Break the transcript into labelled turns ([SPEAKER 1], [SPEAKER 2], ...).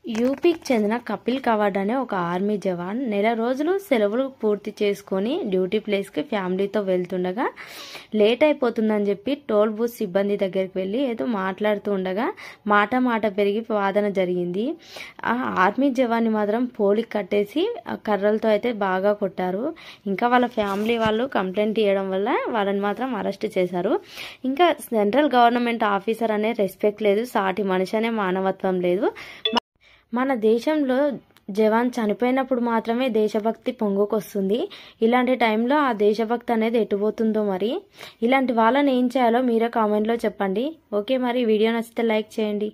[SPEAKER 1] యూపీకి చెందిన కపిల్ కవాడ్ అనే ఒక ఆర్మీ జవాన్ నెల రోజులు సెలవులు పూర్తి చేసుకొని డ్యూటీ ప్లేస్కి ఫ్యామిలీతో వెళ్తుండగా లేట్ అయిపోతుందని చెప్పి టోల్ బూత్ సిబ్బంది దగ్గరికి వెళ్ళి ఏదో మాట్లాడుతూ ఉండగా మాట పెరిగి వాదన జరిగింది. ఆ ఆర్మీ జవాన్ని మాత్రం పోలికి కట్టేసి కర్రలతో అయితే బాగా కొట్టారు. ఇంకా వాళ్ళ ఫ్యామిలీ వాళ్ళు కంప్లైంట్ ఇవ్వడం వల్ల వాళ్ళని మాత్రం అరెస్ట్ చేశారు. ఇంకా సెంట్రల్ గవర్నమెంట్ ఆఫీసర్ అనే రెస్పెక్ట్ లేదు, సాటి మనిషి అనే మానవత్వం లేదు. మన దేశంలో జవాన్ చనిపోయినప్పుడు మాత్రమే దేశభక్తి పొంగుకొస్తుంది. ఇలాంటి టైంలో ఆ దేశభక్తి అనేది ఎటుపోతుందో మరి. ఇలాంటి వాళ్ళని ఏం చేయాలో మీరే కామెంట్లో చెప్పండి. ఓకే, మరి వీడియో నచ్చితే లైక్ చేయండి.